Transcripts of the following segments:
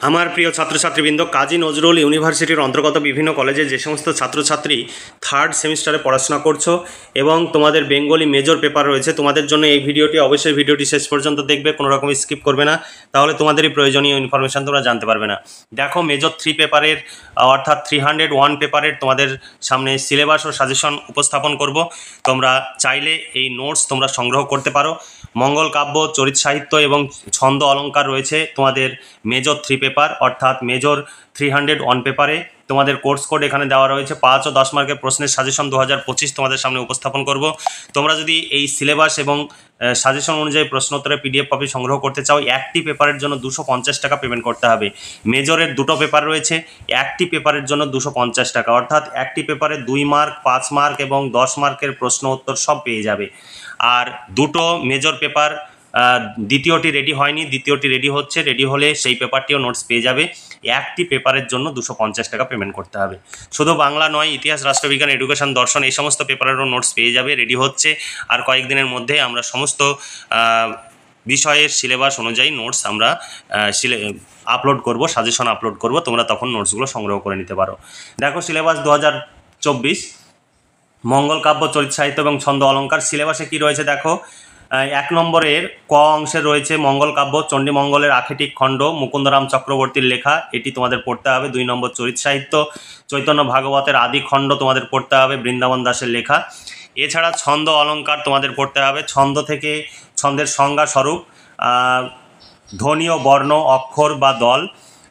আমার প্রিয় ছাত্রছাত্রীবৃন্দ, কাজী নজরুল ইউনিভার্সিটির অন্তর্গত বিভিন্ন কলেজে যে সমস্ত ছাত্রছাত্রী থার্ড সেমিস্টারে পড়াশোনা করছো এবং তোমাদের বেঙ্গলি মেজর পেপার রয়েছে, তোমাদের জন্য এই ভিডিওটি অবশ্যই ভিডিওটি শেষ পর্যন্ত দেখবে, কোনো রকম স্কিপ করবে না, তাহলে তোমাদেরই প্রয়োজনীয় ইনফরমেশান তোমরা জানতে পারবে না। দেখো, মেজর 3 পেপারের অর্থাৎ 301 পেপারের তোমাদের সামনে সিলেবাস ও সাজেশন উপস্থাপন করব। তোমরা চাইলে এই নোটস তোমরা সংগ্রহ করতে পারো। মঙ্গল কাব্য, চরিত সাহিত্য এবং ছন্দ অলঙ্কার রয়েছে তোমাদের মেজর 3 পেপার অর্থাৎ মেজর 301 পেপারে। তোমাদের কোর্স কোড এখানে দেওয়া রয়েছে। 5 ও 10 মার্কের প্রশ্নের সাজেশন 2025 তোমাদের সামনে উপস্থাপন করব। তোমরা যদি এই সিলেবাস এবং সাজেশন অনুযায়ী প্রশ্নোত্তরের PDF কপি সংগ্রহ করতে চাও, একটি পেপারের জন্য 250 টাকা পেমেন্ট করতে হবে। মেজরের দুটো পেপার রয়েছে, একটি পেপারের জন্য 250 টাকা, অর্থাৎ একটি পেপারে 2 মার্ক, 5 মার্ক এবং 10 মার্কের প্রশ্ন উত্তর সব পেয়ে যাবে। আর দুটো মেজর পেপার, দ্বিতীয়টি রেডি হয়নি, দ্বিতীয়টি রেডি হচ্ছে, রেডি হলে সেই পেপারটিও নোটস পেয়ে যাবে। একটি পেপারের জন্য 250 টাকা পেমেন্ট করতে হবে। শুধু বাংলা নয়, ইতিহাস, রাষ্ট্রবিজ্ঞান, এডুকেশন, দর্শন এই সমস্ত পেপারেরও নোটস পেয়ে যাবে, রেডি হচ্ছে। আর কয়েকদিনের মধ্যে আমরা সমস্ত বিষয়ের সিলেবাস অনুযায়ী নোটস আমরা আপলোড করব, সাজেশন আপলোড করব, তোমরা তখন নোটসগুলো সংগ্রহ করে নিতে পারো। দেখো, সিলেবাস 2024 মঙ্গল কাব্য, চরিত সাহিত্য এবং ছন্দ অলঙ্কার। সিলেবাসে কি রয়েছে দেখো, 1 নম্বরের ক অংশে রয়েছে মঙ্গল কাব্য, চণ্ডীমঙ্গলের আখেটিক খণ্ড, মুকুন্দরাম চক্রবর্তীর লেখা, এটি তোমাদের পড়তে হবে। 2 নম্বর চরিত সাহিত্য, চৈতন্য ভাগবতের আদি খণ্ড তোমাদের পড়তে হবে, বৃন্দাবন দাসের লেখা। এছাড়া ছন্দ অলঙ্কার তোমাদের পড়তে হবে। ছন্দ থেকে ছন্দের সংজ্ঞা স্বরূপ, ধ্বনি ও বর্ণ, অক্ষর বা দল,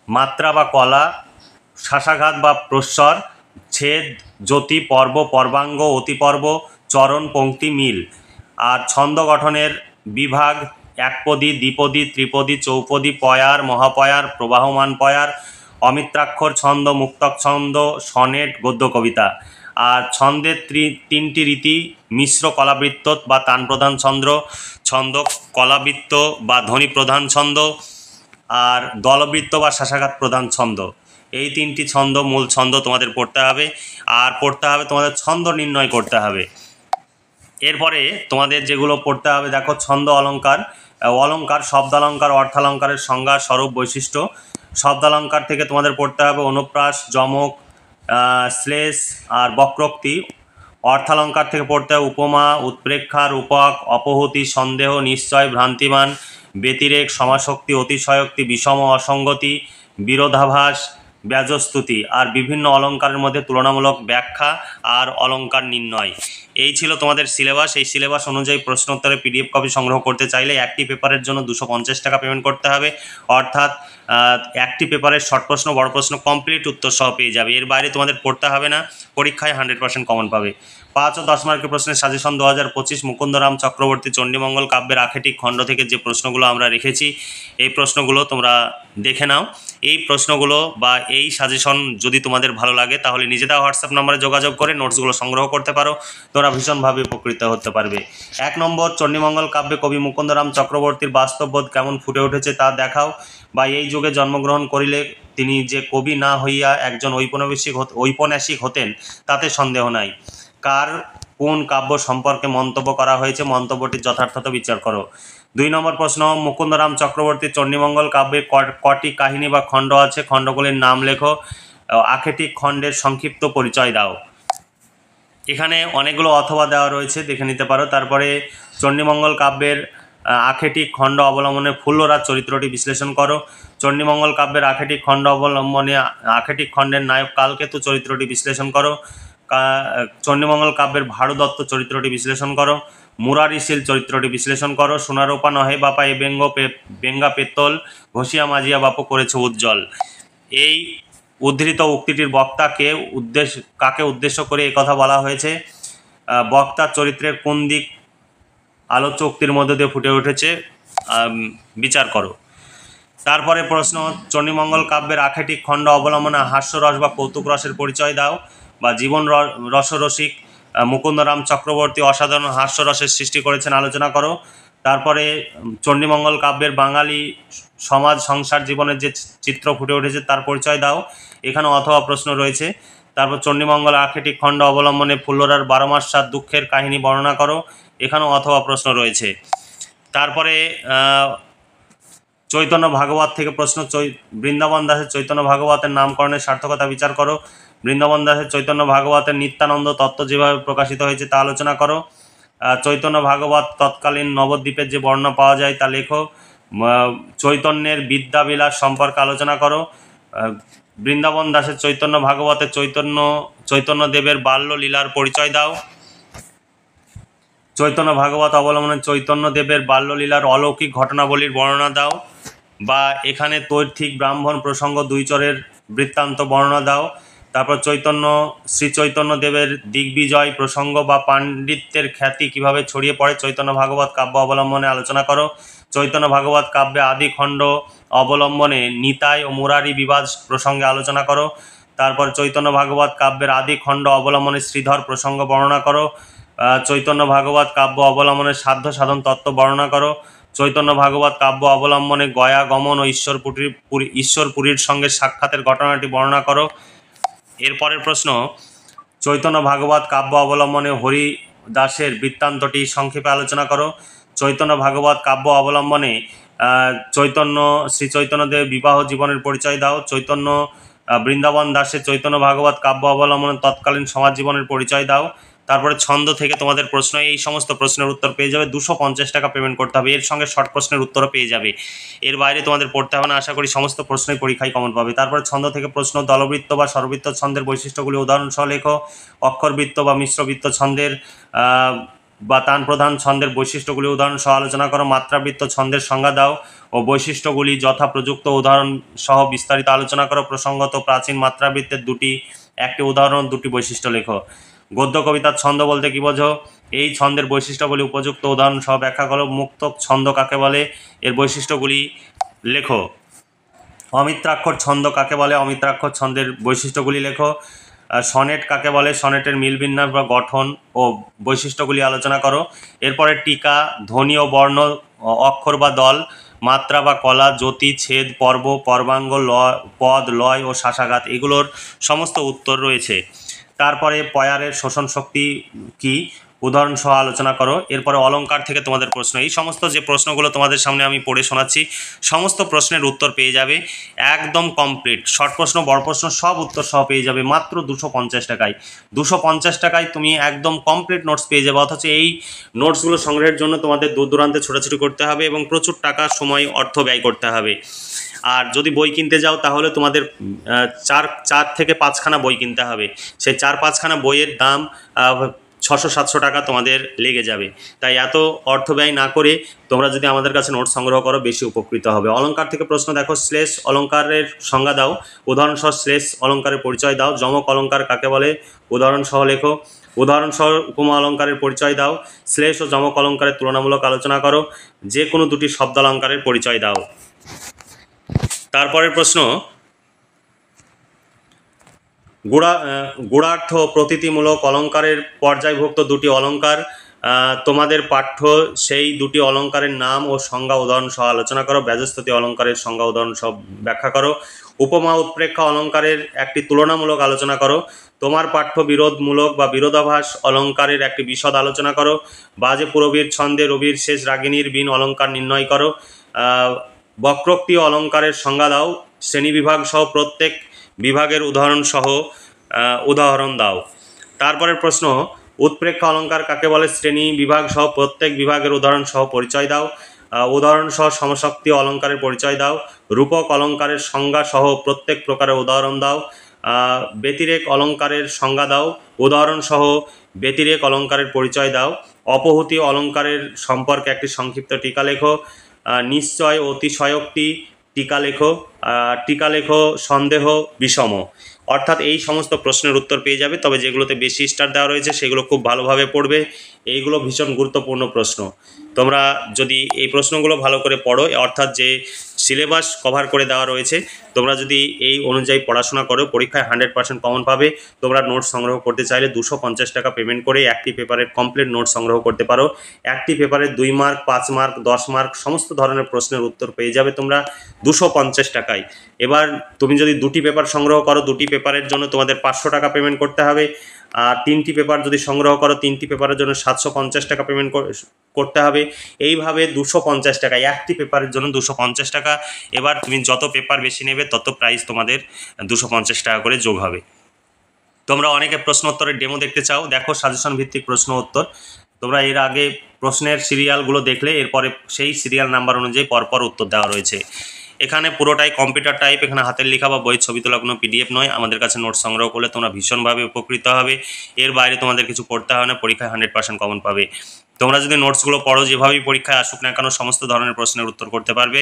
মাত্রা বা কলা, শ্বাসাঘাত বা প্রস্বর, ছেদ, জ্যোতি, পর্ব, পর্বাঙ্গ, অতিপর্ব, চরণ, পংক্তি, মিল। আর ছন্দ গঠনের বিভাগ: একপদী, দ্বিপদী, ত্রিপদী, চৌপদী, পয়ার, মহাপয়ার, প্রবাহমান পয়ার, অমিত্রাক্ষর ছন্দ, মুক্তক ছন্দ, সনেট, গদ্য কবিতা। আর ছন্দের 3টি রীতি: মিশ্র কলাবৃত্ত বা তান প্রধান ছন্দ, কলাবৃত্ত বা ধ্বনি প্রধান ছন্দ, আর দলবৃত্ত বা শ্বাসাঘাত প্রধান ছন্দ। এই 3টি ছন্দ মূল ছন্দ তোমাদের পড়তে হবে। আর পড়তে হবে তোমাদের ছন্দ নির্ণয় করতে হবে। এরপরে তোমাদের যেগুলো পড়তে হবে দেখো, ছন্দ অলঙ্কার। অলঙ্কার, শব্দালঙ্কার, অর্থালঙ্কারের সংজ্ঞা, স্বরূপ, বৈশিষ্ট্য। শব্দালঙ্কার থেকে তোমাদের পড়তে হবে অনুপ্রাস, যমক, শ্লেষ আর বক্রোক্তি। অর্থালঙ্কার থেকে পড়তে হবে উপমা, উৎপ্রেক্ষা, রূপক, অপহূতি, সন্দেহ, নিশ্চয়, ভ্রান্তিমান, ব্যতিরেক, সমাসক্তি, অতিশয়োক্তি, বিষম, অসঙ্গতি, বিরোধাভাস, ব্যাজস্তুতি। আর বিভিন্ন অলঙ্কারের মধ্যে তুলনামূলক ব্যাখ্যা আর অলঙ্কার নির্ণয়। এই ছিল তোমাদের সিলেবাস। এই সিলেবাস অনুযায়ী প্রশ্নোত্তরে PDF কপি সংগ্রহ করতে চাইলে একটি পেপারের জন্য 250 টাকা পেমেন্ট করতে হবে, অর্থাৎ একটি পেপারের শর্ট প্রশ্ন, বড় প্রশ্ন কমপ্লিট উত্তর সহ পেয়ে যাবে। এর বাইরে তোমাদের পড়তে হবে না, পরীক্ষায় 100% কমন পাবে। 5 ও 10 মার্কের প্রশ্নের সাজেশন 2025 মুকুন্দরাম চক্রবর্তী চণ্ডীমঙ্গল কাব্যের আখেটিক খণ্ড থেকে যে প্রশ্নগুলো আমরা রেখেছি, এই প্রশ্নগুলো তোমরা দেখে নাও। এই প্রশ্নগুলো বা এই সাজেশন যদি তোমাদের ভালো লাগে তাহলে নিজেরা হোয়াটসঅ্যাপ নম্বরে যোগাযোগ করে নোটসগুলো সংগ্রহ করতে পারো, তোমরা ভীষণভাবে উপকৃত হতে পারবে। 1 নম্বর, চণ্ডীমঙ্গল কাব্যে কবি মুকুন্দরাম চক্রবর্তীর বাস্তববোধ কেমন ফুটে উঠেছে তা দেখাও, বা এই যুগে জন্মগ্রহণ করিলে তিনি যে কবি না হইয়া একজন ঔপন্যাসিক হতেন তাতে সন্দেহ নাই। কার কোন কাব্য সম্পর্কে মন্তব্য করা হয়েছে, মন্তব্যটির যথার্থতা বিচার করো। 2 নম্বর প্রশ্ন, মুকুন্দরাম চক্রবর্তীর চণ্ডীমঙ্গল কাব্যে কটি কাহিনী বা খণ্ড আছে, খণ্ডগুলির নাম লেখো। আখেটিক খণ্ডের সংক্ষিপ্ত পরিচয় দাও। এখানে অনেকগুলো অথবা দেওয়া রয়েছে, দেখে নিতে পারো। তারপরে চণ্ডীমঙ্গল কাব্যের আখেটিক খণ্ড অবলম্বনে ফুল্লরা চরিত্রটি বিশ্লেষণ করো। চণ্ডীমঙ্গল কাব্যের আখেটিক খণ্ড অবলম্বনে আখেটিক খণ্ডের নায়ক কালকেতু চরিত্রটি বিশ্লেষণ করো। চণ্ডীমঙ্গল কাব্যের ভারু দত্ত চরিত্রটি বিশ্লেষণ করো। মুরারিশীল চরিত্রটি বিশ্লেষণ করো। সোনারূপা নহে বাপা এ বেঙ্গা পেত্তল, ঘষিয়া মাজিয়া বাপু করেছে উজ্জ্বল। এই উদ্ধৃত উক্তিটির বক্তাকে কাকে উদ্দেশ্য করে এই কথা বলা হয়েছে, বক্তার চরিত্রের কোন দিক আলোচ্য উক্তির মধ্য দিয়ে ফুটে উঠেছে বিচার করো। তারপরে প্রশ্ন, চণ্ডীমঙ্গল কাব্যের আখেটিক খণ্ড অবলম্বনে হাস্যরস বা কৌতুক রসের পরিচয় দাও, বা জীবন রসরসিক মুকুন্দরাম চক্রবর্তী অসাধারণ হাস্যরসের সৃষ্টি করেছেন আলোচনা করো। তারপরে চণ্ডীমঙ্গল কাব্যের বাঙালি সমাজ সংসার জীবনের যে চিত্র ফুটে উঠেছে তার পরিচয় দাও, এখানে অথবা প্রশ্ন রয়েছে। তারপর চণ্ডীমঙ্গল আখেটিক খণ্ড অবলম্বনে ফুল্লরার 12 মাস 7 দুঃখের কাহিনী বর্ণনা করো, এখানেও অথবা প্রশ্ন রয়েছে। তারপরে চৈতন্য ভাগবত থেকে প্রশ্ন, বৃন্দাবন দাসের চৈতন্য ভাগবতের নামকরণের সার্থকতা বিচার করো। বৃন্দাবন দাসের চৈতন্য ভাগবতের নিত্যানন্দ তত্ত্ব যেভাবে প্রকাশিত হয়েছে তা আলোচনা করো। চৈতন্য ভাগবত তৎকালীন নবদ্বীপের যে বর্ণনা পাওয়া যায় তা লেখো। চৈতন্যের বিদ্যাবিলাস সম্পর্কে আলোচনা করো। বৃন্দাবন দাসের চৈতন্য ভাগবতের চৈতন্যদেবের বাল্য লীলার পরিচয় দাও। চৈতন্য ভাগবত অবলম্বনে চৈতন্যদেবের বাল্যলীলার অলৌকিক ঘটনাবলীর বর্ণনা দাও, বা এখানে তৈর্থিক ব্রাহ্মণ প্রসঙ্গ দুইচরের বৃত্তান্ত বর্ণনা দাও। তারপর শ্রী চৈতন্যদেবের দিগ্বিজয় প্রসঙ্গ বা পাণ্ডিত্যের খ্যাতি কিভাবে ছড়িয়ে পড়ে চৈতন্য ভাগবত কাব্য অবলম্বনে আলোচনা করো। চৈতন্য ভাগবত কাব্যে আদি খণ্ড অবলম্বনে নিতাই ও মুরারি বিবাদ প্রসঙ্গে আলোচনা করো। তারপর চৈতন্য ভাগবত কাব্যের আদি খণ্ড অবলম্বনে শ্রীধর প্রসঙ্গ বর্ণনা করো। চৈতন্য ভাগবত কাব্য অবলম্বনে সাধ্য সাধন তত্ত্ব বর্ণনা করো। চৈতন্য ভাগবত কাব্য অবলম্বনে গয়া গমন ও ঈশ্বরপুরীর সঙ্গে সাক্ষাতের ঘটনাটি বর্ণনা করো। এরপরের প্রশ্ন, চৈতন্য ভাগবত কাব্য অবলম্বনে হরিদাসের বৃত্তান্তটি সংক্ষেপে আলোচনা করো। চৈতন্য ভাগবত কাব্য অবলম্বনে শ্রী চৈতন্যদেব বিবাহ জীবনের পরিচয় দাও। বৃন্দাবন দাসের চৈতন্য ভাগবত কাব্য অবলম্বনে তৎকালীন সমাজ জীবনের পরিচয় দাও। তারপরে ছন্দ থেকে তোমাদের প্রশ্ন, এই সমস্ত প্রশ্নের উত্তর পেয়ে যাবে। 250 টাকা পেমেন্ট করতে হবে, এর সঙ্গে শর্ট প্রশ্নের উত্তরও পেয়ে যাবে। এর বাইরে তোমাদের পড়তে হবে না, আশা করি সমস্ত প্রশ্নই পরীক্ষায় কমন পাবে। তারপরে ছন্দ থেকে প্রশ্ন, দলবৃত্ত বা স্বরবৃত্ত ছন্দের বৈশিষ্ট্যগুলি উদাহরণসহ লেখো। অক্ষরবৃত্ত বা মিশ্রবৃত্ত ছন্দের বা তান প্রধান ছন্দের বৈশিষ্ট্যগুলি উদাহরণসহ আলোচনা করো। মাত্রাবৃত্ত ছন্দের সংজ্ঞা দাও ও বৈশিষ্ট্যগুলি যথা প্রযুক্ত উদাহরণ সহ বিস্তারিত আলোচনা করো। প্রসঙ্গত প্রাচীন মাত্রাবৃত্তের একটি উদাহরণ, দুটি বৈশিষ্ট্য লেখো। গদ্য কবিতার ছন্দ বলতে কি বোঝো? এই ছন্দের বৈশিষ্ট্যগুলি উপযুক্ত উদাহরণ সহ ব্যাখ্যা করো। মুক্তক ছন্দ কাকে বলে? এর বৈশিষ্ট্যগুলি লেখো। অমিত্রাক্ষর ছন্দ কাকে বলে? অমিত্রাক্ষর ছন্দের বৈশিষ্ট্যগুলি লেখো। সনেট কাকে বলে? সনেটের মিলবিন্যাস বা গঠন ও বৈশিষ্ট্যগুলি আলোচনা করো। এরপরে টিকা, ধ্বনি ও বর্ণ, অক্ষর বা দল, মাত্রা বা কলা, জ্যোতি, ছেদ, পর্ব, পর্বাঙ্গ, পদ, লয় ও শাসাঘাত, এগুলোর সমস্ত উত্তর রয়েছে। তারপরে পয়ারের শোষণ শক্তি কি, উদাহরণ সহ আলোচনা করো। এরপরে অলঙ্কার থেকে তোমাদের প্রশ্ন, এই সমস্ত যে প্রশ্নগুলো তোমাদের সামনে আমি পড়ে শোনাচ্ছি সমস্ত প্রশ্নের উত্তর পেয়ে যাবে একদম কমপ্লিট। শর্ট প্রশ্ন, বড় প্রশ্ন সব উত্তর সহ পেয়ে যাবে মাত্র 250 টাকায়। 250 টাকায় তুমি একদম কমপ্লিট নোটস পেয়ে যাবে। অথচ এই নোটসগুলো সংগ্রহের জন্য তোমাদের দূর দূরান্তে ছোটাছুটি করতে হবে এবং প্রচুর টাকা, সময়, অর্থ ব্যয় করতে হবে। আর যদি বই কিনতে যাও তাহলে তোমাদের 4 থেকে 5খানা বই কিনতে হবে। সেই 4-5খানা বইয়ের দাম 600-700 টাকা তোমাদের লেগে যাবে। তাই এত অর্থ ব্যয় না করে তোমরা যদি আমাদের কাছে নোট সংগ্রহ করো বেশি উপকৃত হবে। অলঙ্কার থেকে প্রশ্ন দেখো, শ্লেষ অলঙ্কারের সংজ্ঞা দাও, উদাহরণসহ শ্লেষ অলঙ্কারের পরিচয় দাও। যমক অলঙ্কার কাকে বলে? উদাহরণসহ লেখো। উদাহরণসহ উপমা অলঙ্কারের পরিচয় দাও। শ্লেষ ও যমক অলঙ্কারের তুলনামূলক আলোচনা করো। যে কোনো দুটি শব্দ অলঙ্কারের পরিচয় দাও। তারপরের প্রশ্ন, গূঢ়ার্থ প্রতীতিমূলক অলঙ্কারের পর্যায়ভুক্ত দুটি অলঙ্কার তোমাদের পাঠ্য, সেই দুটি অলঙ্কারের নাম ও সংজ্ঞা উদাহরণ সহ আলোচনা করো। ব্যজস্তুতি অলঙ্কারের সংজ্ঞা উদাহরণ সহ ব্যাখ্যা করো। উপমা উৎপ্রেক্ষা অলঙ্কারের একটি তুলনামূলক আলোচনা করো। তোমার পাঠ্য বিরোধমূলক বা বিরোধাভাস অলঙ্কারের একটি বিশদ আলোচনা করো। বাজে পুরবীর ছন্দে রবির শেষ রাগিনীর বিন অলঙ্কার নির্ণয় করো। বক্রোক্তি অলঙ্কারের সংজ্ঞা দাও। শ্রেণীবিভাগ সহ প্রত্যেক বিভাগের উদাহরণ দাও। তারপরের প্রশ্ন, উৎপ্রেক্ষা অলঙ্কার কাকে বলে? শ্রেণী বিভাগ সহ প্রত্যেক বিভাগের উদাহরণ সহ পরিচয় দাও। উদাহরণ সহ সমশক্তি অলঙ্কারের পরিচয় দাও। রূপক অলঙ্কারের সংজ্ঞা সহ প্রত্যেক প্রকারের উদাহরণ দাও। ব্যতিরেক অলঙ্কারের সংজ্ঞা দাও। উদাহরণ সহ ব্যতিরেক অলঙ্কারের পরিচয় দাও। অপহূতি অলঙ্কারের সম্পর্কে একটি সংক্ষিপ্ত টিকা লেখো। নিশ্চয় অতিশয়োক্তি টিকা লেখো। সন্দেহ বিষম। অর্থাৎ এই সমস্ত প্রশ্নের উত্তর পেয়ে যাবে। তবে যেগুলোতে বেশি স্টার দেওয়া রয়েছে সেগুলো খুব ভালোভাবে পড়বে। এইগুলো ভীষণ গুরুত্বপূর্ণ প্রশ্ন। তোমরা যদি এই প্রশ্নগুলো ভালো করে পড়ো, অর্থাৎ যে সিলেবাস কভার করে দেওয়া রয়েছে, তোমরা যদি এই অনুযায়ী পড়াশোনা করো পরীক্ষায় 100% কমন পাবে। তোমরা নোট সংগ্রহ করতে চাইলে 250 টাকা পেমেন্ট করে একটি পেপারের কমপ্লিট নোট সংগ্রহ করতে পারো। একটি পেপারে 2 মার্ক, 5 মার্ক, 10 মার্ক সমস্ত ধরনের প্রশ্নের উত্তর পেয়ে যাবে তোমরা 250 টাকায়। এবার তুমি যদি দুটি পেপার সংগ্রহ করো, দুটি পেপারের জন্য তোমাদের 500 টাকা পেমেন্ট করতে হবে। আর 3টি পেপার যদি সংগ্রহ করো 3টি পেপারের জন্য 750 টাকা পেমেন্ট করতে হবে। এইভাবে 250 টাকা, একটি পেপারের জন্য 250 টাকা। এবার তুমি যত পেপার বেশি নেবে তত প্রাইস তোমাদের 250 টাকা করে যোগ হবে। তোমরা অনেকে প্রশ্ন উত্তরের ডেমো দেখতে চাও, দেখো সাজেশন ভিত্তিক প্রশ্ন উত্তর। তোমরা এর আগে প্রশ্নের সিরিয়ালগুলো দেখলে এরপরে সেই সিরিয়াল নাম্বার অনুযায়ী পরপর উত্তর দেওয়া রয়েছে। এখানে পুরোটাই কম্পিউটার টাইপ, এখানে হাতের লেখা বা বই ছবি তোলা কোনো পিডিএফ নয়। আমাদের কাছে নোট সংগ্রহ করলে তোমরা ভীষণভাবে উপকৃত হবে। এর বাইরে তোমাদের কিছু পড়তে হবে না, পরীক্ষায় 100% কমন পাবে। তোমরা যদি নোটসগুলো পড়ো, যেভাবেই পরীক্ষায় আসুক না কেন সমস্ত ধরনের প্রশ্নের উত্তর করতে পারবে।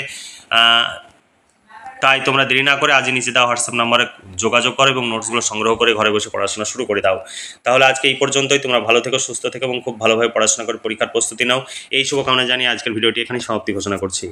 তাই তোমরা দেরি না করে আজই নিচে দেওয়া হোয়াটসঅ্যাপ নাম্বারে যোগাযোগ করো এবং নোটসগুলো সংগ্রহ করে ঘরে বসে পড়াশোনা শুরু করে দাও। তাহলে আজকে এই পর্যন্তই। তোমরা ভালো থেকো, সুস্থ থেকো এবং খুব ভালোভাবে পড়াশোনা করে পরীক্ষার প্রস্তুতি নাও। এই শুভকামনা জানিয়ে আজকের ভিডিওটি এখানেই সমাপ্তি ঘোষণা করছি।